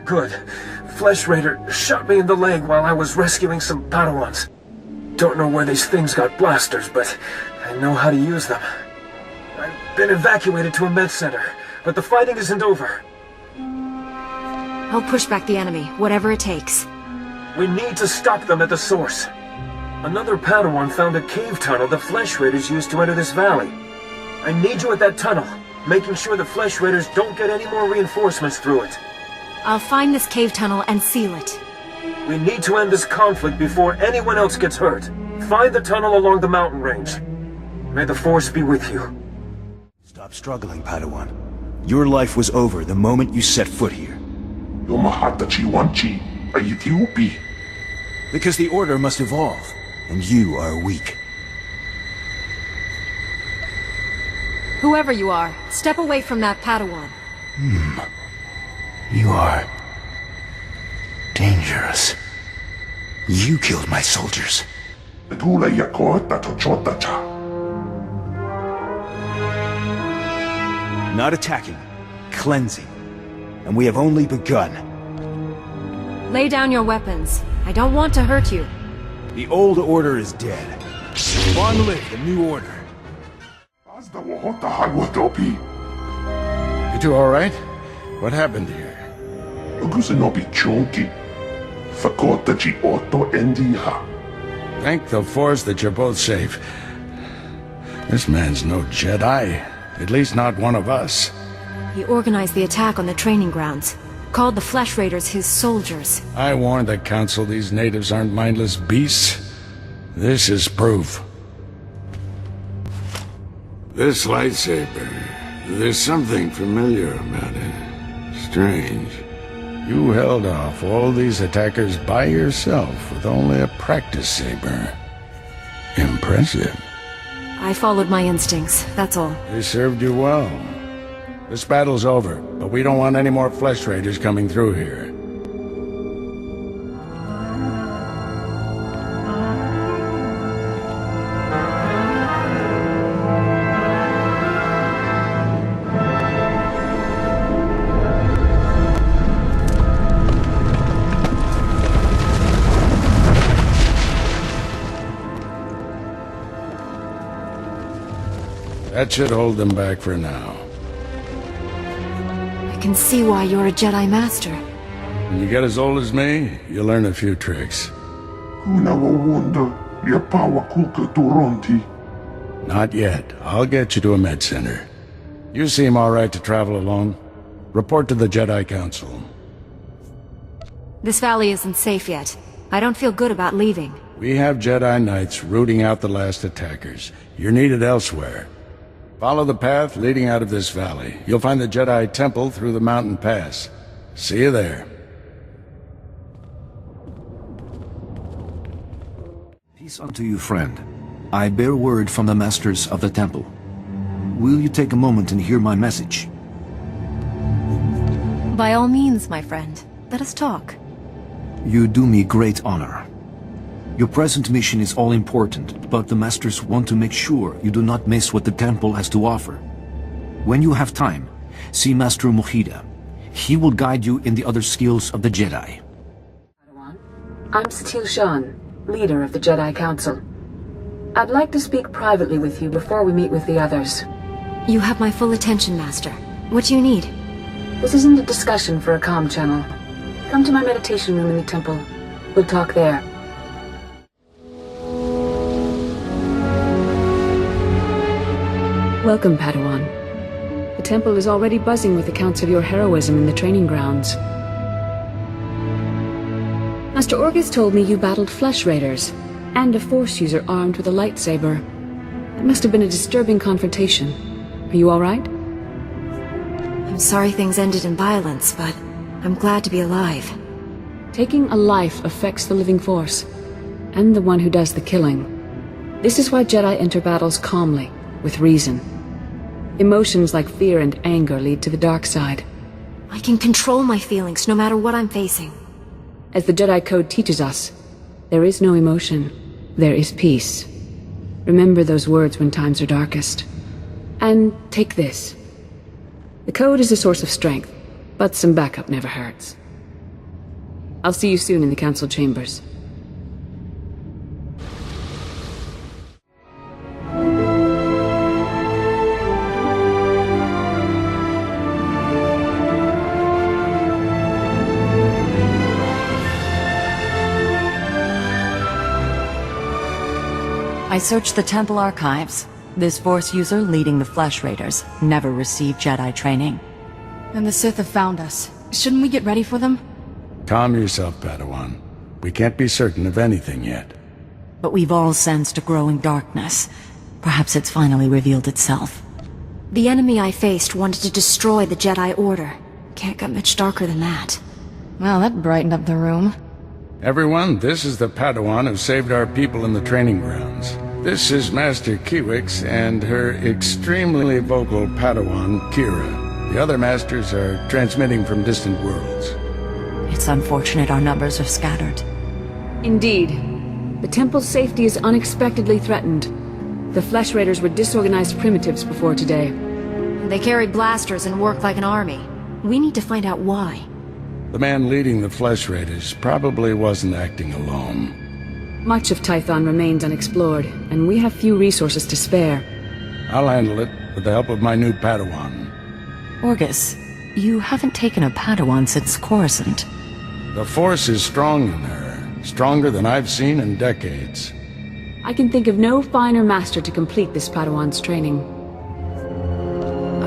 Good. Flesh Raider shot me in the leg while I was rescuing some Padawans. Don't know where these things got blasters, but I know how to use them. I've been evacuated to a med center, but the fighting isn't over. I'll push back the enemy, whatever it takes. We need to stop them at the source. Another Padawan found a cave tunnel the Flesh Raiders used to enter this valley. I need you at that tunnel, making sure the Flesh Raiders don't get any more reinforcements through it. I'll find this cave tunnel and seal it. We need to end this conflict before anyone else gets hurt. Find the tunnel along the mountain range. May the Force be with you. Stop struggling, Padawan. Your life was over the moment you set foot here. Because the Order must evolve, and you are weak. Whoever you are, step away from that Padawan. You are... dangerous. You killed my soldiers. Not attacking, cleansing. And we have only begun. Lay down your weapons. I don't want to hurt you. The old order is dead. Long live the new order. You two all right? What happened here? Thank the Force that you're both safe. This man's no Jedi. At least not one of us. He organized the attack on the training grounds. Called the Flesh Raiders his soldiers. I warned the Council these natives aren't mindless beasts. This is proof. This lightsaber, there's something familiar about it. Strange. You held off all these attackers by yourself with only a practice saber. Impressive. I followed my instincts, that's all. They served you well. This battle's over, but we don't want any more Flesh Raiders coming through here. That should hold them back for now. I can see why you're a Jedi Master. When you get as old as me, you'll learn a few tricks. Not yet. I'll get you to a med center. You seem all right to travel alone. Report to the Jedi Council. This valley isn't safe yet. I don't feel good about leaving. We have Jedi Knights rooting out the last attackers. You're needed elsewhere. Follow the path leading out of this valley. You'll find the Jedi Temple through the mountain pass. See you there. Peace unto you, friend. I bear word from the Masters of the Temple. Will you take a moment and hear my message? By all means, my friend. Let us talk. You do me great honor. Your present mission is all important, but the Masters want to make sure you do not miss what the Temple has to offer. When you have time, see Master Mujida. He will guide you in the other skills of the Jedi. I'm Satil Shan, leader of the Jedi Council. I'd like to speak privately with you before we meet with the others. You have my full attention, Master. What do you need? This isn't a discussion for a comm channel. Come to my meditation room in the temple. We'll talk there. Welcome, Padawan. The temple is already buzzing with accounts of your heroism in the training grounds. Master Orgus told me you battled Flesh Raiders, and a Force user armed with a lightsaber. It must have been a disturbing confrontation. Are you all right? I'm sorry things ended in violence, but I'm glad to be alive. Taking a life affects the living Force, and the one who does the killing. This is why Jedi enter battles calmly, with reason. Emotions like fear and anger lead to the dark side. I can control my feelings no matter what I'm facing. As the Jedi Code teaches us, there is no emotion, there is peace. Remember those words when times are darkest. And take this. The Code is a source of strength, but some backup never hurts. I'll see you soon in the council chambers. I searched the temple archives. This Force user leading the Flesh Raiders never received Jedi training. And the Sith have found us. Shouldn't we get ready for them? Calm yourself, Padawan. We can't be certain of anything yet. But we've all sensed a growing darkness. Perhaps it's finally revealed itself. The enemy I faced wanted to destroy the Jedi Order. Can't get much darker than that. Well, that brightened up the room. Everyone, this is the Padawan who saved our people in the training grounds. This is Master Kiwix and her extremely vocal Padawan, Kira. The other masters are transmitting from distant worlds. It's unfortunate our numbers are scattered. Indeed. The temple's safety is unexpectedly threatened. The Flesh Raiders were disorganized primitives before today. They carried blasters and worked like an army. We need to find out why. The man leading the Flesh Raiders probably wasn't acting alone. Much of Tython remains unexplored, and we have few resources to spare. I'll handle it with the help of my new Padawan. Orgus, you haven't taken a Padawan since Coruscant. The Force is strong in her, stronger than I've seen in decades. I can think of no finer master to complete this Padawan's training.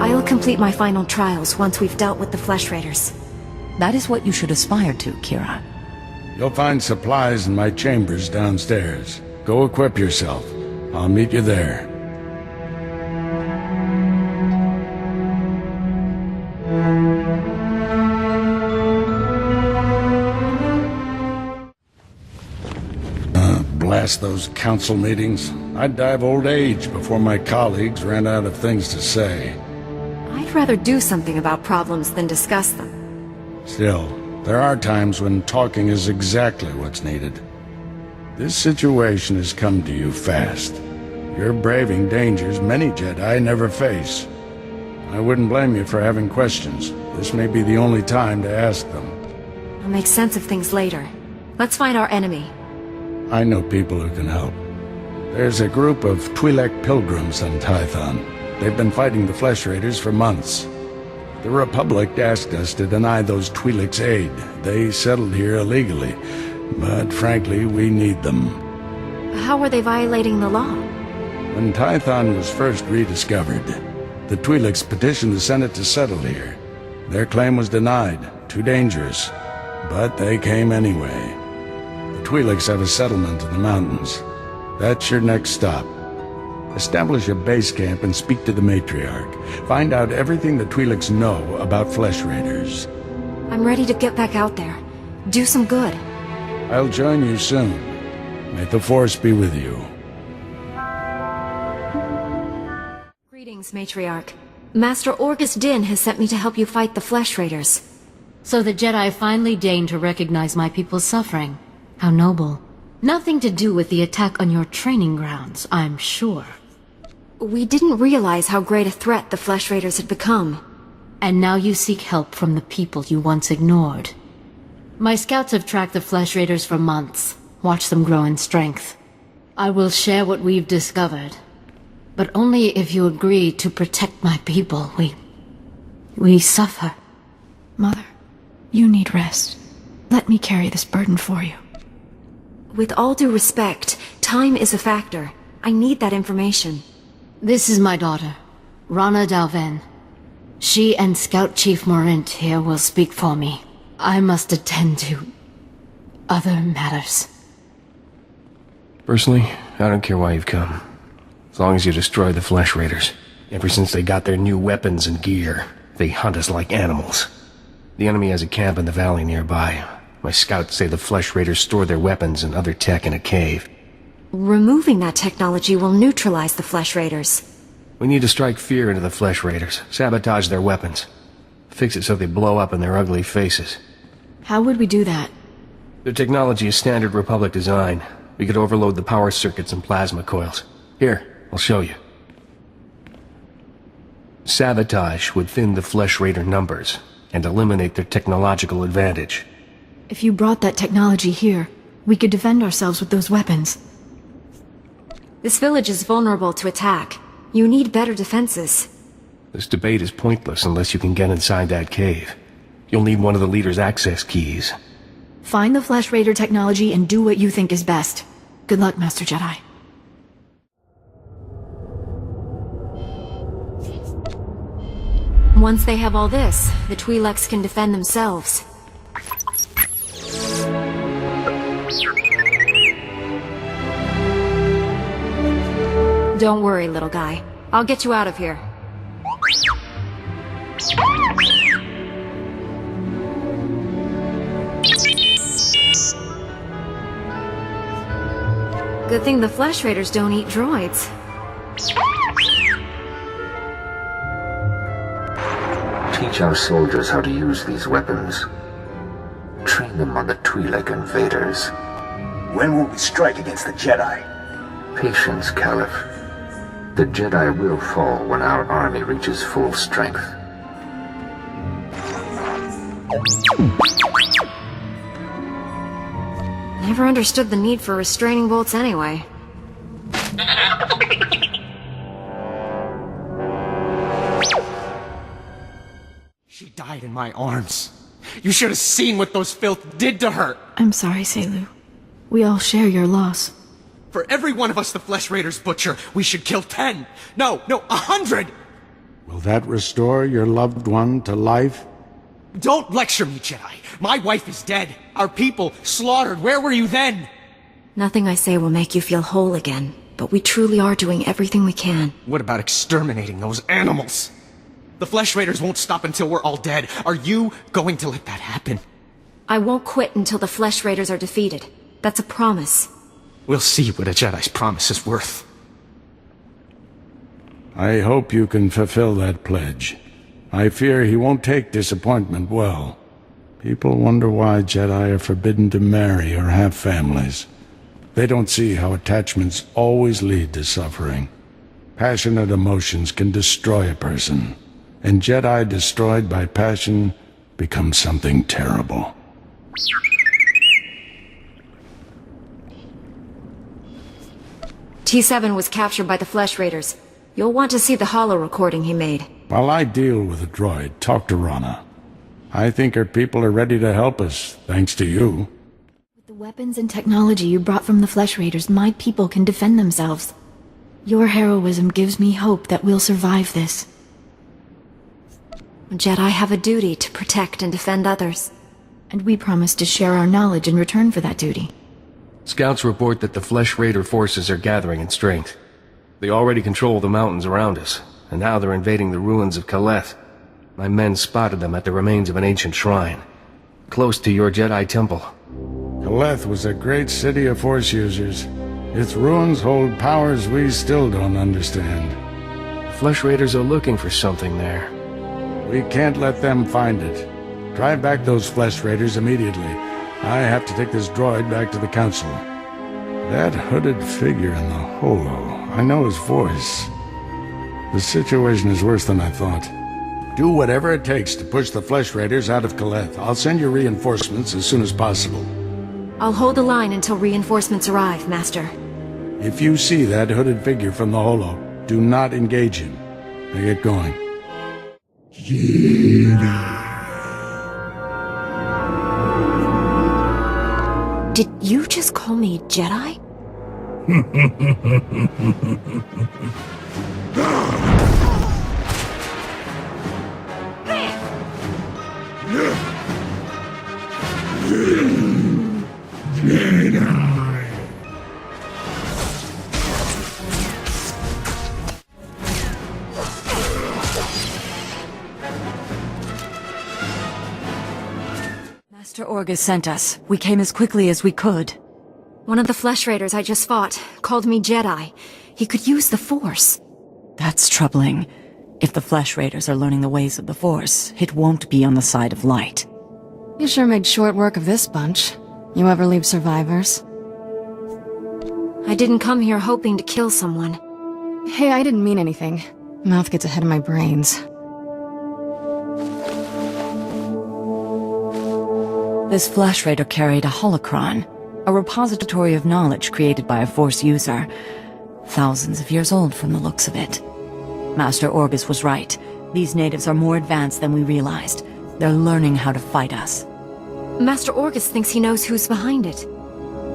I'll complete my final trials once we've dealt with the Flesh Raiders. That is what you should aspire to, Kira. You'll find supplies in my chambers downstairs. Go equip yourself. I'll meet you there. Blast those council meetings. I'd die of old age before my colleagues ran out of things to say. I'd rather do something about problems than discuss them. Still, there are times when talking is exactly what's needed. This situation has come to you fast. You're braving dangers many Jedi never face. I wouldn't blame you for having questions. This may be the only time to ask them. I'll make sense of things later. Let's find our enemy. I know people who can help. There's a group of Twi'lek pilgrims on Tython. They've been fighting the Flesh Raiders for months. The Republic asked us to deny those Twi'leks aid. They settled here illegally, but frankly, we need them. How are they violating the law? When Tython was first rediscovered, the Twi'leks petitioned the Senate to settle here. Their claim was denied, too dangerous, but they came anyway. The Twi'leks have a settlement in the mountains. That's your next stop. Establish a base camp and speak to the matriarch. Find out everything the Twi'leks know about Flesh Raiders. I'm ready to get back out there. Do some good. I'll join you soon. May the Force be with you. Greetings, Matriarch. Master Orgus Din has sent me to help you fight the Flesh Raiders. So the Jedi finally deigned to recognize my people's suffering. How noble. Nothing to do with the attack on your training grounds, I'm sure. We didn't realize how great a threat the Flesh Raiders had become. And now you seek help from the people you once ignored. My scouts have tracked the Flesh Raiders for months, watched them grow in strength. I will share what we've discovered, but only if you agree to protect my people. We suffer. Mother, you need rest. Let me carry this burden for you. With all due respect, time is a factor. I need that information. This is my daughter, Rana Dalven. She and Scout Chief Morint here will speak for me. I must attend to other matters. Personally, I don't care why you've come. As long as you destroy the Flesh Raiders. Ever since they got their new weapons and gear, they hunt us like animals. The enemy has a camp in the valley nearby. My scouts say the Flesh Raiders store their weapons and other tech in a cave. Removing that technology will neutralize the Flesh Raiders. We need to strike fear into the Flesh Raiders, sabotage their weapons. Fix it so they blow up in their ugly faces. How would we do that? Their technology is standard Republic design. We could overload the power circuits and plasma coils. Here, I'll show you. Sabotage would thin the Flesh Raider numbers and eliminate their technological advantage. If you brought that technology here, we could defend ourselves with those weapons. This village is vulnerable to attack. You need better defenses. This debate is pointless unless you can get inside that cave. You'll need one of the leader's access keys. Find the Flesh Raider technology and do what you think is best. Good luck, Master Jedi. Once they have all this, the Twi'leks can defend themselves. Don't worry, little guy. I'll get you out of here. Good thing the Flesh Raiders don't eat droids. Teach our soldiers how to use these weapons. Train them on the Twi'lek invaders. When will we strike against the Jedi? Patience, Caliph. The Jedi will fall when our army reaches full strength. Never understood the need for restraining bolts anyway. She died in my arms. You should have seen what those filth did to her. I'm sorry, Selu. We all share your loss. For every one of us the Flesh Raiders butcher, we should kill 10. No, 100! Will that restore your loved one to life? Don't lecture me, Jedi. My wife is dead. Our people slaughtered. Where were you then? Nothing I say will make you feel whole again, but we truly are doing everything we can. What about exterminating those animals? The Flesh Raiders won't stop until we're all dead. Are you going to let that happen? I won't quit until the Flesh Raiders are defeated. That's a promise. We'll see what a Jedi's promise is worth. I hope you can fulfill that pledge. I fear he won't take disappointment well. People wonder why Jedi are forbidden to marry or have families. They don't see how attachments always lead to suffering. Passionate emotions can destroy a person, and Jedi destroyed by passion become something terrible. T7 was captured by the Flesh Raiders. You'll want to see the holo recording he made. While I deal with the droid, talk to Rana. I think her people are ready to help us, thanks to you. With the weapons and technology you brought from the Flesh Raiders, my people can defend themselves. Your heroism gives me hope that we'll survive this. Jedi have a duty to protect and defend others. And we promise to share our knowledge in return for that duty. Scouts report that the Flesh Raider forces are gathering in strength. They already control the mountains around us, and now they're invading the ruins of Kaleth. My men spotted them at the remains of an ancient shrine, close to your Jedi temple. Kaleth was a great city of Force users. Its ruins hold powers we still don't understand. The Flesh Raiders are looking for something there. We can't let them find it. Drive back those Flesh Raiders immediately. I have to take this droid back to the Council. That hooded figure in the holo, I know his voice. The situation is worse than I thought. Do whatever it takes to push the Flesh Raiders out of Kaleth. I'll send you reinforcements as soon as possible. I'll hold the line until reinforcements arrive, Master. If you see that hooded figure from the holo, do not engage him. Now get going. Did you just call me Jedi? Master Orgus sent us. We came as quickly as we could. One of the Flesh Raiders I just fought called me Jedi. He could use the Force. That's troubling. If the Flesh Raiders are learning the ways of the Force, it won't be on the side of light. You sure made short work of this bunch. You ever leave survivors? I didn't come here hoping to kill someone. Hey, I didn't mean anything. Mouth gets ahead of my brains. This Flesh Raider carried a holocron, a repository of knowledge created by a Force user. Thousands of years old from the looks of it. Master Orgus was right. These natives are more advanced than we realized. They're learning how to fight us. Master Orgus thinks he knows who's behind it.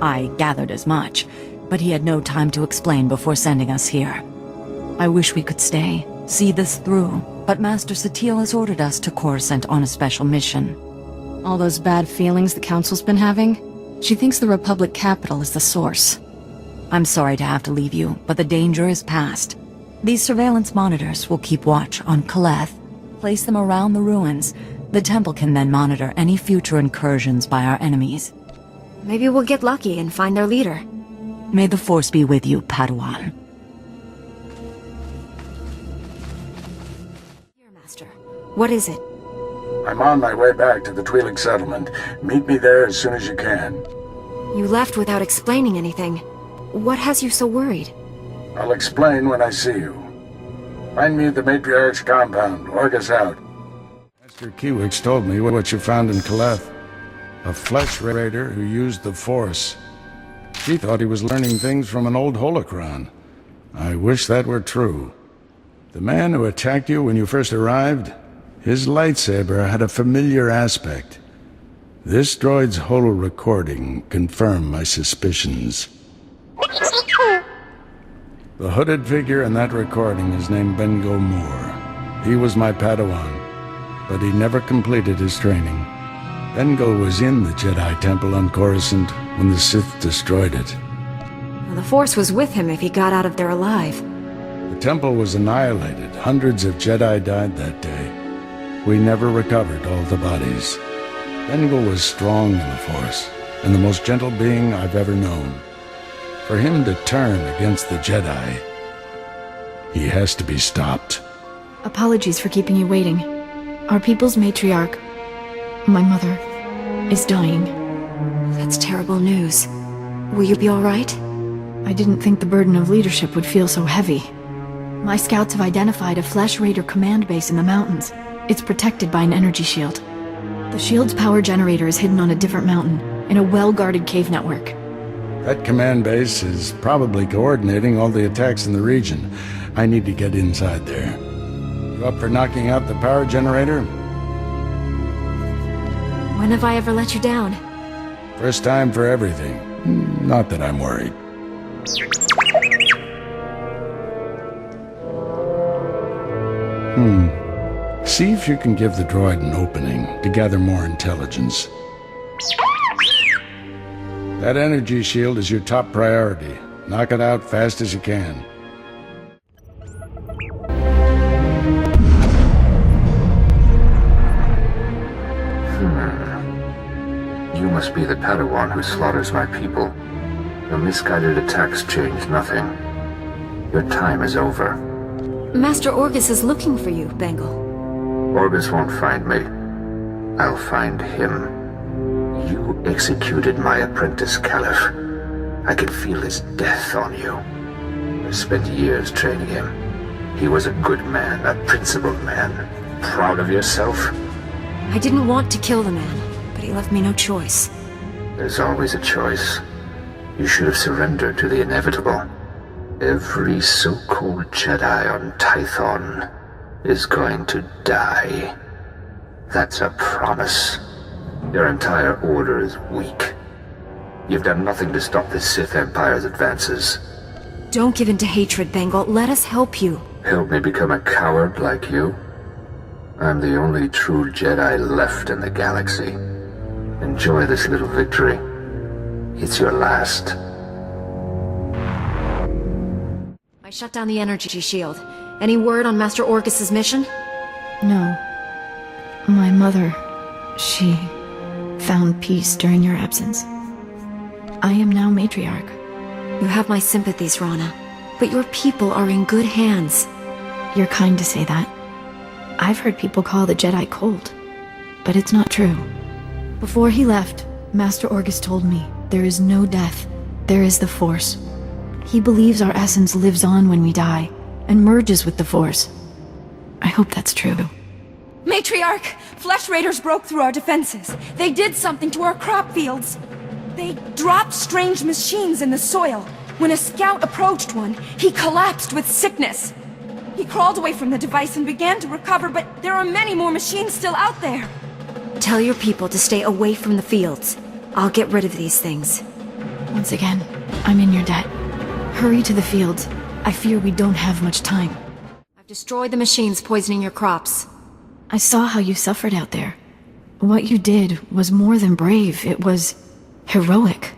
I gathered as much, but he had no time to explain before sending us here. I wish we could stay, see this through, but Master Satele has ordered us to Coruscant on a special mission. All those bad feelings the Council's been having? She thinks the Republic capital is the source. I'm sorry to have to leave you, but the danger is past. These surveillance monitors will keep watch on Kaleth, place them around the ruins. The temple can then monitor any future incursions by our enemies. Maybe we'll get lucky and find their leader. May the Force be with you, Padawan. Here, Master. What is it? I'm on my way back to the Twi'lek settlement. Meet me there as soon as you can. You left without explaining anything. What has you so worried? I'll explain when I see you. Find me at the Matriarch's compound. Orgus out. Master Kiwix told me what you found in Kaleth. A Flesh Raider who used the Force. She thought he was learning things from an old holocron. I wish that were true. The man who attacked you when you first arrived, his lightsaber had a familiar aspect. This droid's holo recording confirmed my suspicions. The hooded figure in that recording is named Bengo Moore. He was my Padawan, but he never completed his training. Bengo was in the Jedi Temple on Coruscant when the Sith destroyed it. Well, the Force was with him if he got out of there alive. The temple was annihilated. Hundreds of Jedi died that day. We never recovered all the bodies. Bengo was strong in the Force, and the most gentle being I've ever known. For him to turn against the Jedi, he has to be stopped. Apologies for keeping you waiting. Our people's matriarch, my mother, is dying. That's terrible news. Will you be all right? I didn't think the burden of leadership would feel so heavy. My scouts have identified a Flesh Raider command base in the mountains. It's protected by an energy shield. The shield's power generator is hidden on a different mountain, in a well-guarded cave network. That command base is probably coordinating all the attacks in the region. I need to get inside there. You up for knocking out the power generator? When have I ever let you down? First time for everything. Not that I'm worried. See if you can give the droid an opening to gather more intelligence. That energy shield is your top priority. Knock it out fast as you can. You must be the Padawan who slaughters my people. Your misguided attacks change nothing. Your time is over. Master Orgus is looking for you, Bengal. Orgus won't find me. I'll find him. You executed my apprentice, Caliph. I can feel his death on you. I spent years training him. He was a good man, a principled man. Proud of yourself? I didn't want to kill the man, but he left me no choice. There's always a choice. You should have surrendered to the inevitable. Every so-called Jedi on Tython is going to die. That's a promise. Your entire order is weak. You've done nothing to stop the Sith Empire's advances. Don't give in to hatred, Bengal. Let us help you. Help me become a coward like you? I'm the only true Jedi left in the galaxy. Enjoy this little victory. It's your last. I shut down the energy shield. Any word on Master Orgus's mission? No. My mother, she found peace during your absence. I am now matriarch. You have my sympathies, Rana. But your people are in good hands. You're kind to say that. I've heard people call the Jedi cold, but it's not true. Before he left, Master Orgus told me there is no death, there is the Force. He believes our essence lives on when we die, and merges with the Force. I hope that's true. Matriarch! Flesh Raiders broke through our defenses. They did something to our crop fields. They dropped strange machines in the soil. When a scout approached one, he collapsed with sickness. He crawled away from the device and began to recover, but there are many more machines still out there. Tell your people to stay away from the fields. I'll get rid of these things. Once again, I'm in your debt. Hurry to the fields. I fear we don't have much time. I've destroyed the machines poisoning your crops. I saw how you suffered out there. What you did was more than brave. It was heroic.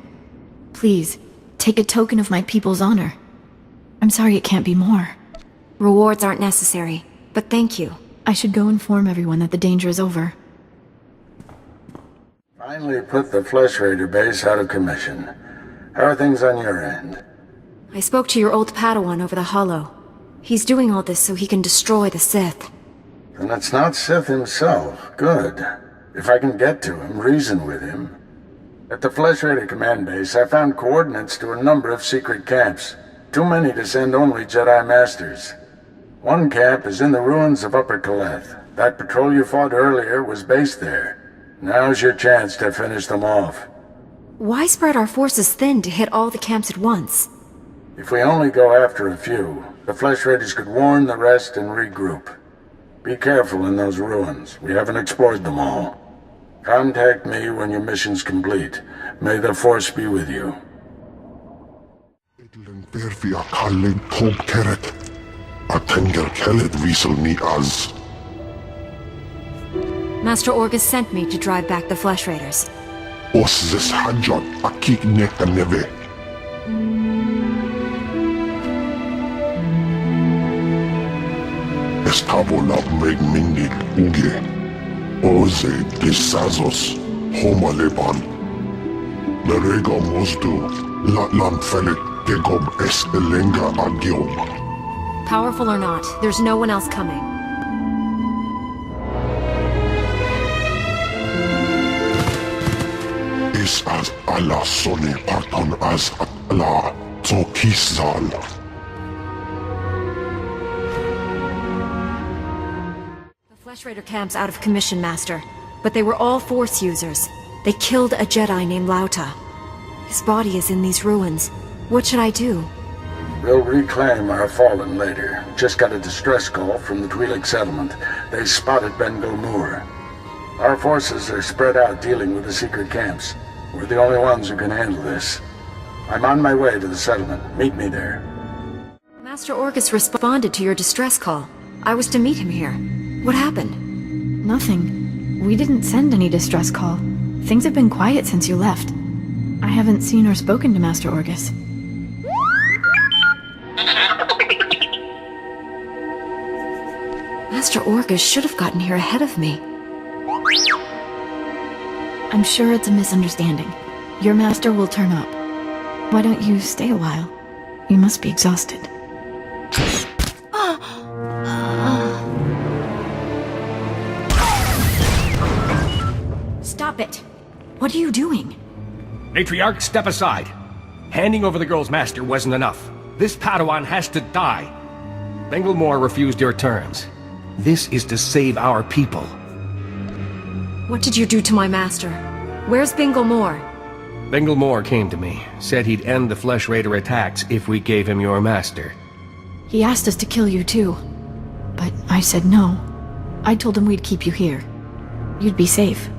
Please, take a token of my people's honor. I'm sorry it can't be more. Rewards aren't necessary, but thank you. I should go inform everyone that the danger is over. Finally put the Flesh Raider base out of commission. How are things on your end? I spoke to your old Padawan over the Hollow. He's doing all this so he can destroy the Sith. Then it's not Sith himself. Good. If I can get to him, reason with him. At the Flesh Raider command base, I found coordinates to a number of secret camps. Too many to send only Jedi Masters. One camp is in the ruins of Upper Kaleth. That patrol you fought earlier was based there. Now's your chance to finish them off. Why spread our forces thin to hit all the camps at once? If we only go after a few, the Flesh Raiders could warn the rest and regroup. Be careful in those ruins. We haven't explored them all. Contact me when your mission's complete. May the Force be with you. Master Orgus sent me to drive back the Flesh Raiders. Estabola megmingit uge. Oze disazos homaleban. Lerega mosdu latlan felik gegob elenga agiom. Powerful or not, there's no one else coming. Is as Allah sone parton as Allah tokizal. Flesh Raider camp's out of commission, Master. But they were all Force users. They killed a Jedi named Lauta. His body is in these ruins. What should I do? We'll reclaim our fallen later. Just got a distress call from the Twi'lek settlement. They spotted Bengal Moor. Our forces are spread out dealing with the secret camps. We're the only ones who can handle this. I'm on my way to the settlement. Meet me there. Master Orgus responded to your distress call. I was to meet him here. What happened? Nothing. We didn't send any distress call. Things have been quiet since you left. I haven't seen or spoken to Master Orgus. Master Orgus should have gotten here ahead of me. I'm sure it's a misunderstanding. Your master will turn up. Why don't you stay a while? You must be exhausted. Stop it! What are you doing? Matriarch, step aside. Handing over the girl's master wasn't enough. This Padawan has to die. Bengal Moor refused your terms. This is to save our people. What did you do to my master? Where's Bengal Moor? Bengal Moor came to me, said he'd end the Flesh Raider attacks if we gave him your master. He asked us to kill you too. But I said no. I told him we'd keep you here. You'd be safe.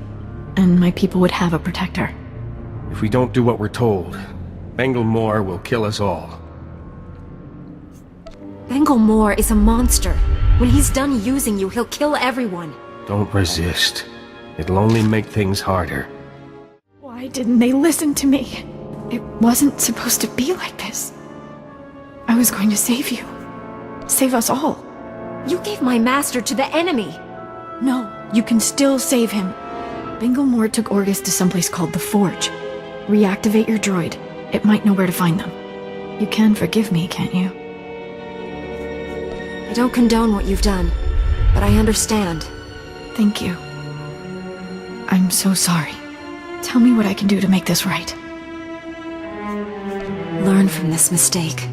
And my people would have a protector. If we don't do what we're told, Bengal Moor will kill us all. Bengal Moor is a monster. When he's done using you, he'll kill everyone. Don't resist. It'll only make things harder. Why didn't they listen to me? It wasn't supposed to be like this. I was going to save you. Save us all. You gave my master to the enemy. No, you can still save him. Bengal Moor took Orgus to someplace called the Forge. Reactivate your droid. It might know where to find them. You can forgive me, can't you? I don't condone what you've done, but I understand. Thank you. I'm so sorry. Tell me what I can do to make this right. Learn from this mistake.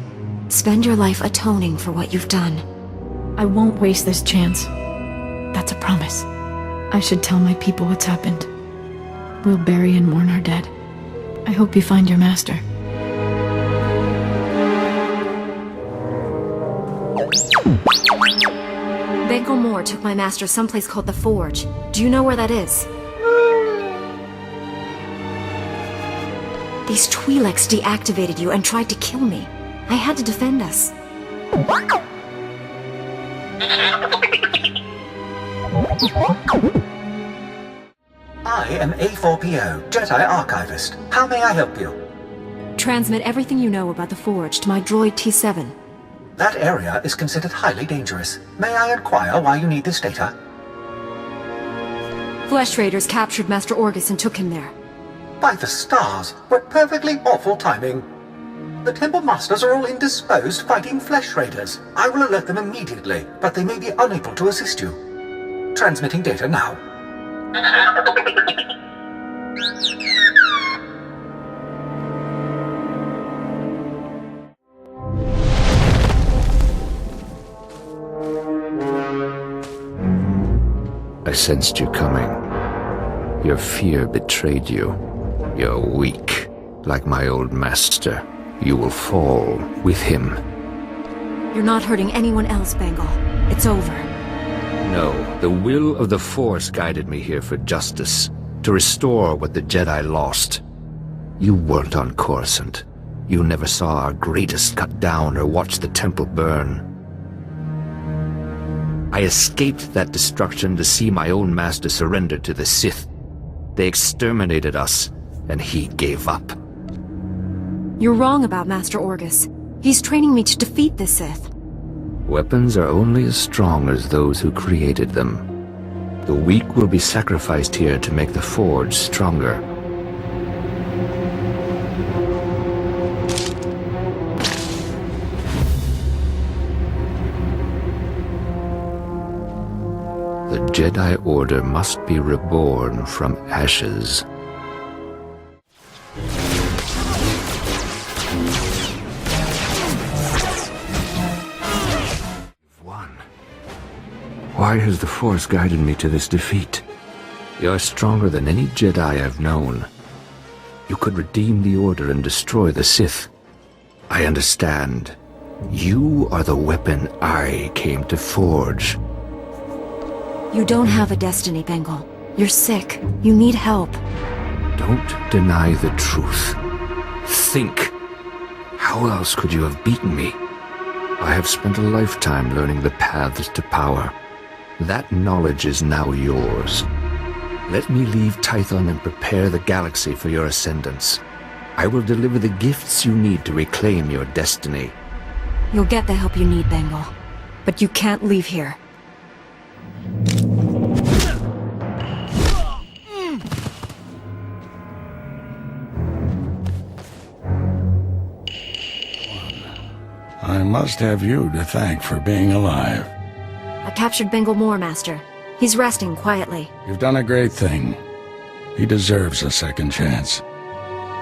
Spend your life atoning for what you've done. I won't waste this chance. That's a promise. I should tell my people what's happened. We'll bury and mourn our dead. I hope you find your master. Bengal Moore took my master someplace called the Forge. Do you know where that is? These Twi'leks deactivated you and tried to kill me. I had to defend us. I am A4PO, Jedi Archivist. How may I help you? Transmit everything you know about the Forge to my droid T7. That area is considered highly dangerous. May I inquire why you need this data? Flesh Raiders captured Master Orgus and took him there. By the stars, what perfectly awful timing. The Temple Masters are all indisposed fighting Flesh Raiders. I will alert them immediately, but they may be unable to assist you. Transmitting data now. I sensed you coming. Your fear betrayed you. You're weak, like my old master. You will fall with him. You're not hurting anyone else, Bengal. It's over. No, the will of the Force guided me here for justice, to restore what the Jedi lost. You weren't on Coruscant. You never saw our greatest cut down or watched the temple burn. I escaped that destruction to see my own master surrender to the Sith. They exterminated us, and he gave up. You're wrong about Master Orgus. He's training me to defeat the Sith. Weapons are only as strong as those who created them. The weak will be sacrificed here to make the Forge stronger. The Jedi Order must be reborn from ashes. Why has the Force guided me to this defeat? You're stronger than any Jedi I've known. You could redeem the Order and destroy the Sith. I understand. You are the weapon I came to forge. You don't have a destiny, Bengal. You're sick. You need help. Don't deny the truth. Think. How else could you have beaten me? I have spent a lifetime learning the paths to power. That knowledge is now yours. Let me leave Tython and prepare the galaxy for your ascendance. I will deliver the gifts you need to reclaim your destiny. You'll get the help you need, Bengal. But you can't leave here. I must have you to thank for being alive. I captured Bengal Moore, Master. He's resting quietly. You've done a great thing. He deserves a second chance.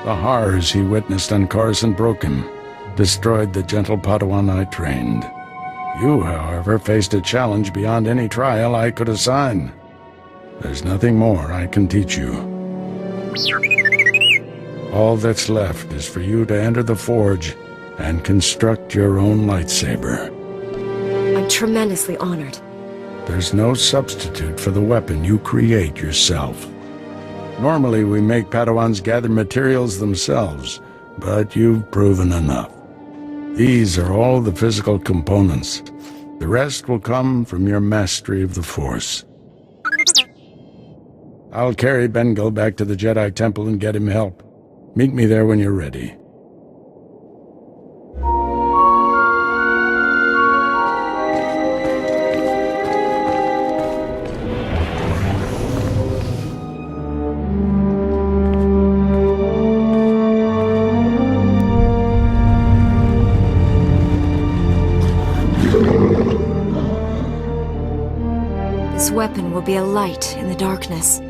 The horrors he witnessed on Coruscant broke him, destroyed the gentle Padawan I trained. You, however, faced a challenge beyond any trial I could assign. There's nothing more I can teach you. All that's left is for you to enter the Forge and construct your own lightsaber. I'm tremendously honored. There's no substitute for the weapon you create yourself. Normally we make Padawans gather materials themselves, but you've proven enough. These are all the physical components. The rest will come from your mastery of the Force. I'll carry Bengal back to the Jedi Temple and get him help. Meet me there when you're ready. This weapon will be a light in the darkness.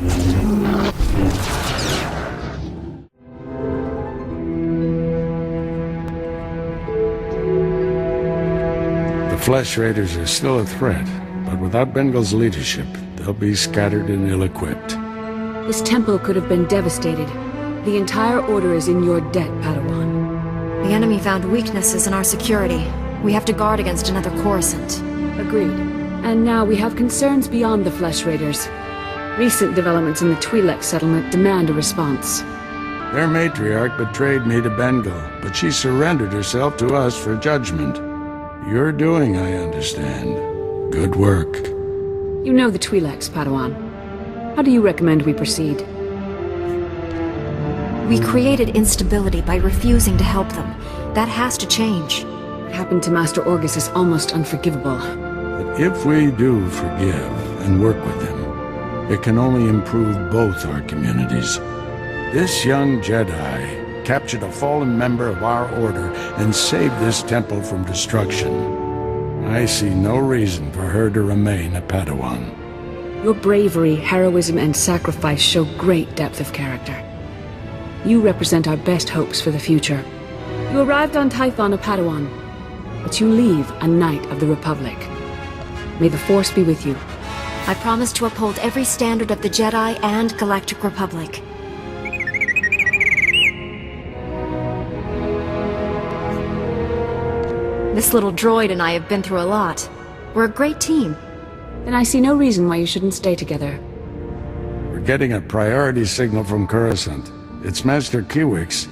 The Flesh Raiders are still a threat, but without Bengal's leadership, they'll be scattered and ill-equipped. This temple could have been devastated. The entire order is in your debt, Padawan. The enemy found weaknesses in our security. We have to guard against another Coruscant. Agreed. And now we have concerns beyond the Flesh Raiders. Recent developments in the Twi'lek settlement demand a response. Their matriarch betrayed me to Bengal, but she surrendered herself to us for judgment. You're doing, I understand. Good work. You know the Twi'leks, Padawan. How do you recommend we proceed? We created instability by refusing to help them. That has to change. What happened to Master Orgus is almost unforgivable. But if we do forgive and work with him, it can only improve both our communities. This young Jedi captured a fallen member of our order and saved this temple from destruction. I see no reason for her to remain a Padawan. Your bravery, heroism, and sacrifice show great depth of character. You represent our best hopes for the future. You arrived on Tython a Padawan, but you leave a Knight of the Republic. May the Force be with you. I promise to uphold every standard of the Jedi and Galactic Republic. This little droid and I have been through a lot. We're a great team. Then I see no reason why you shouldn't stay together. We're getting a priority signal from Coruscant. It's Master Kiwix.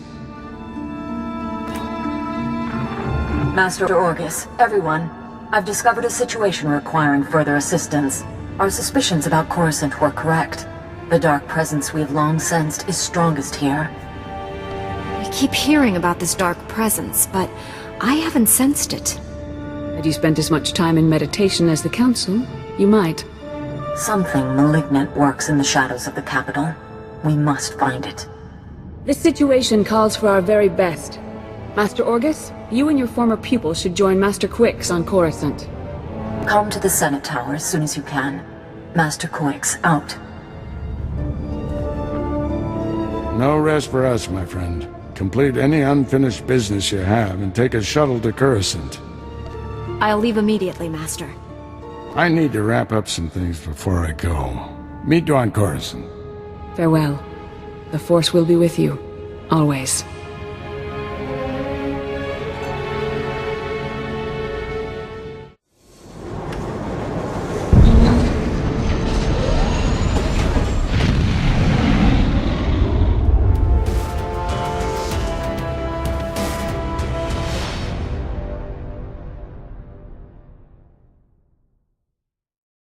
Master Orgus, everyone, I've discovered a situation requiring further assistance. Our suspicions about Coruscant were correct. The dark presence we've long sensed is strongest here. We keep hearing about this dark presence, but I haven't sensed it. Had you spent as much time in meditation as the Council, you might. Something malignant works in the shadows of the capital. We must find it. This situation calls for our very best. Master Orgus, you and your former pupil should join Master Quix on Coruscant. Come to the Senate Tower as soon as you can. Master Quix, out. No rest for us, my friend. Complete any unfinished business you have and take a shuttle to Coruscant. I'll leave immediately, Master. I need to wrap up some things before I go. Meet you on Coruscant. Farewell. The Force will be with you, always.